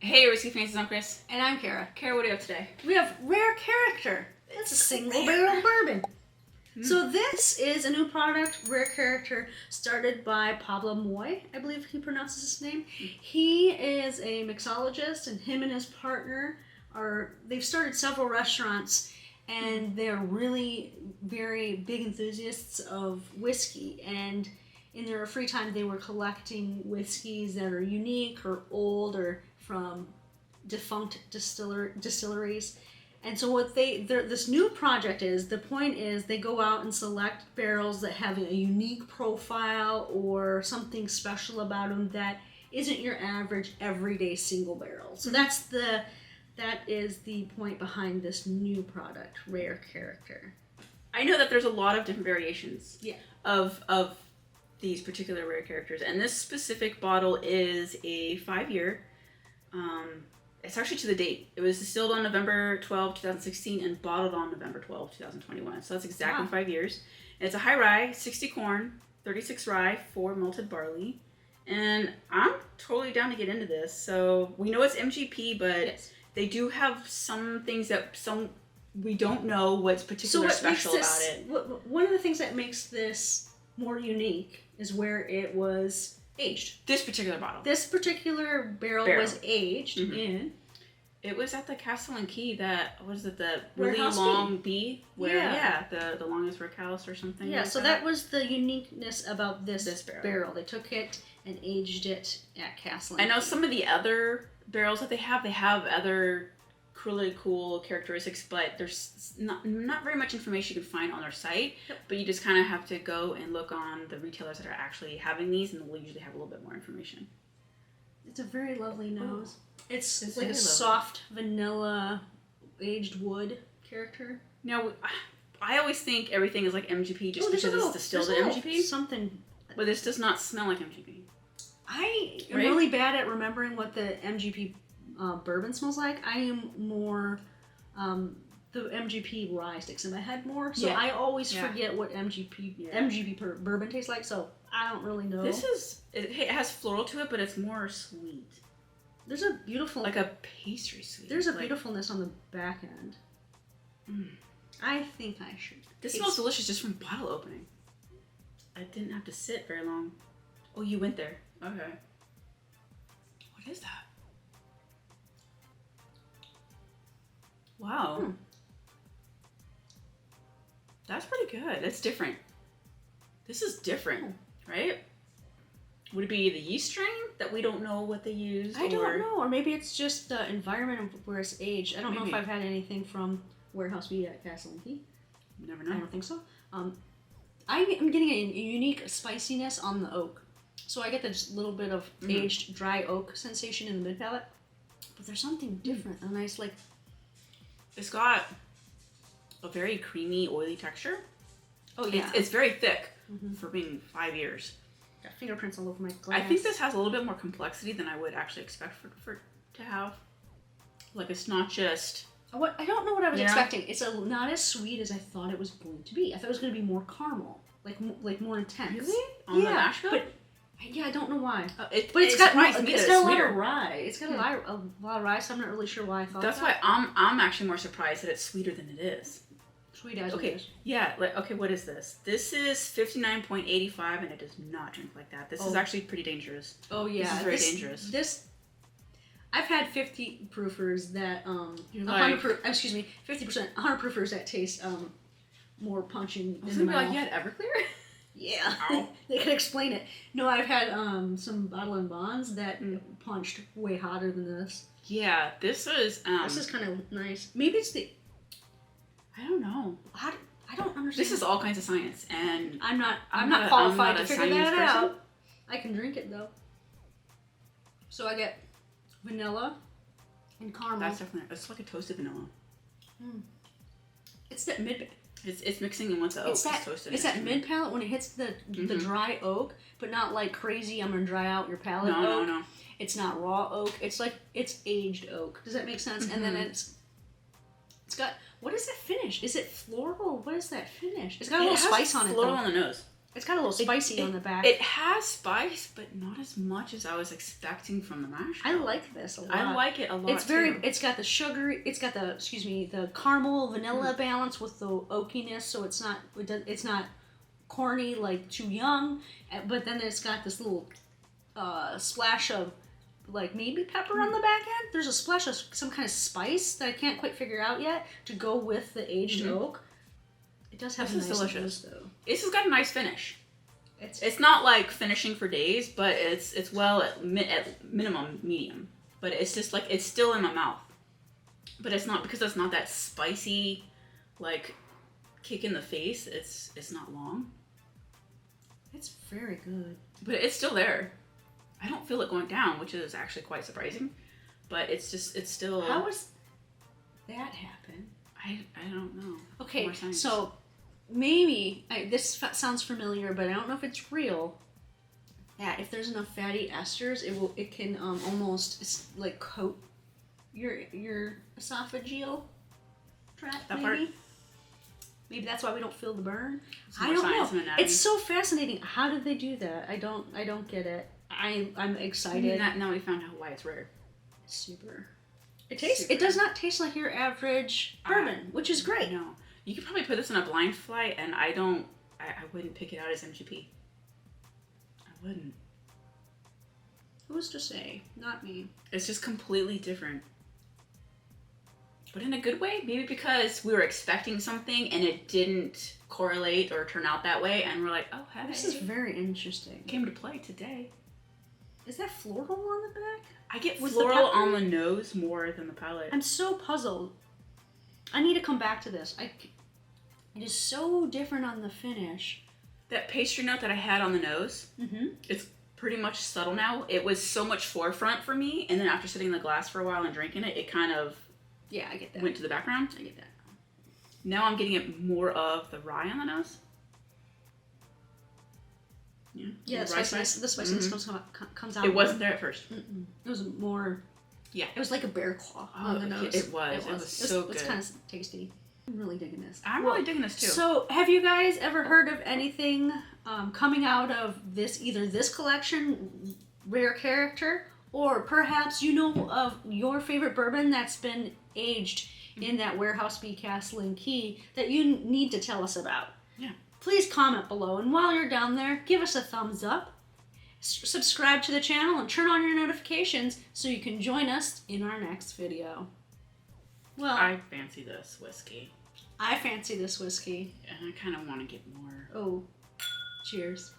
Hey, Whiskey Fancies, I'm Chris. And I'm Kara. Kara, what do you have today? We have Rare Character. It's a single barrel bourbon. So this is a new product, Rare Character, started by Pablo Moy, I believe he pronounces his name. He is a mixologist, and him and his partner they've started several restaurants, and they're really very big enthusiasts of whiskey. And in their free time, they were collecting whiskeys that are unique or old or from defunct distilleries. And so what this new project is, the point is they go out and select barrels that have a unique profile or something special about them that isn't your average everyday single barrel. So that is the point behind this new product, Rare Character. I know that there's a lot of different variations of these particular Rare Characters, and this specific bottle is a 5-year. It's actually to the date. It was distilled on November 12, 2016 and bottled on November 12, 2021. So that's exactly 5 years. And it's a high rye, 60 corn, 36 rye, 4 malted barley. And I'm totally down to get into this. So we know it's MGP, but they do have some things that we don't know what's particularly special about it. One of the things that makes this more unique is where it was aged. This particular bottle. This particular barrel. Was aged in. It was at the Castle and Key that, what is it, the really Warehouse long B? The longest brick house or something. Yeah, so that was the uniqueness about this barrel. They took it and aged it at Castle and Key. I know some of the other barrels that they have other really cool characteristics, but there's not very much information you can find on their site. Yep. But you just kind of have to go and look on the retailers that are actually having these, and they'll usually have a little bit more information. It's a very lovely nose. It's like a lovely. soft vanilla aged wood character. Now, I always think everything is like MGP just because it's distilled in MGP. Something, but this does not smell like MGP. I am really bad at remembering what the MGP bourbon smells like. I am more the MGP rye sticks in my head more, so I always forget what MGP bourbon tastes like. So I don't really know. It has floral to it, but it's more sweet. There's a beautiful, like a pastry sweet. There's a beautifulness on the back end. I think I should. This smells delicious just from bottle opening. I didn't have to sit very long. Oh, you went there. Okay. What is that? Wow. That's pretty good. That's different. This is different, right? Would it be the yeast strain that we don't know what they used? I don't know. Or maybe it's just the environment of where it's aged. I don't know if I've had anything from Warehouse B at Castle and Key. Never know. I don't think so. I'm getting a unique spiciness on the oak. So I get this little bit of aged dry oak sensation in the mid palate. But there's something different. A nice, like... It's got a very creamy, oily texture. Oh, yeah. It's very thick for being 5 years. Got fingerprints all over my glass. I think this has a little bit more complexity than I would actually expect for to have. Like, it's not just... I don't know what I was expecting. It's not as sweet as I thought it was going to be. I thought it was going to be more caramel. Like more intense. Really? On the mash bill? But I don't know why. It's got a lot of rye. It's got a lot of rye, so I'm not really sure why I thought That's why I'm actually more surprised that it's sweeter than it is. Sweet as it is. Yeah. What is this? This is 59.85, and it does not drink like that. This is actually pretty dangerous. Oh yeah, this is very dangerous. I've had 50 proofers that 50%, 100 proofers that taste more punching. I was gonna be like, you had Everclear? Yeah. Ow. They can explain it. No, I've had some Bottle and Bonds that punched way hotter than this. Yeah, this is kind of nice. Maybe it's the... I don't know. I don't understand. This is all kinds of science, and I'm not qualified to figure that out. I can drink it though. So I get vanilla and caramel. That's definitely... It's like a toasted vanilla. It's that mid... It's mixing in with the oak. It's that mid palate when it hits the dry oak, but not like crazy. I'm gonna dry out your palate. No. It's not raw oak. It's like it's aged oak. Does that make sense? And then it's got, what is that finish? Is it floral? What is that finish? It's got a little spice on it. Floral on the nose. It's got a little spicy on the back. It has spice, but not as much as I was expecting from the mash bill. I like this a lot. I like it a lot. Too. It's got the sugary. It's got the caramel vanilla balance with the oakiness, so it's not corny like too young. But then it's got this little splash of like maybe pepper on the back end. There's a splash of some kind of spice that I can't quite figure out yet to go with the aged oak. It does have this a nice delicious though. This has got a nice finish. It's not like finishing for days, but it's well at minimum medium. But it's just like it's still in my mouth. But it's not because it's not that spicy, like kick in the face. It's not long. It's very good. But it's still there. I don't feel it going down, which is actually quite surprising. But it's still. How does that happen? I don't know. Okay, so maybe this sounds familiar, but I don't know if it's real. That if there's enough fatty esters, it can almost like coat your esophageal tract. That maybe. part. Maybe that's why we don't feel the burn. Some I more don't know. anatomy. It's so fascinating. How did they do that? I don't get it. I'm excited. Now we found out why it's rare. Super. It does not taste like your average bourbon, which is great. No. You could probably put this in a blind flight, and I wouldn't pick it out as MGP. I wouldn't. Who's to say? Not me. It's just completely different. But in a good way? Maybe because we were expecting something and it didn't correlate or turn out that way, and we're like, oh, hey. This is very interesting. Came to play today. Is that floral on the back? I get floral on the nose more than the palate. I'm so puzzled. I need to come back to this. It is so different on the finish. That pastry note that I had on the nose, it's pretty much subtle now. It was so much forefront for me, and then after sitting in the glass for a while and drinking it, it kind of I get that. went to the background. I get that. Now I'm getting it more of the rye on the nose. Yeah, the spiciness comes out. It wasn't there at first. It was more. Yeah. It was like a bear claw on the nose. It was so good. It's kind of tasty. I'm really digging this. I'm really digging this too. So, have you guys ever heard of anything coming out of either this collection, Rare Character, or perhaps you know of your favorite bourbon that's been aged in that warehouse B castle and key that you need to tell us about? Yeah. Please comment below, and while you're down there, give us a thumbs up, subscribe to the channel, and turn on your notifications so you can join us in our next video. Well, I fancy this whiskey. I fancy this whiskey. And I kind of want to get more. Oh, cheers.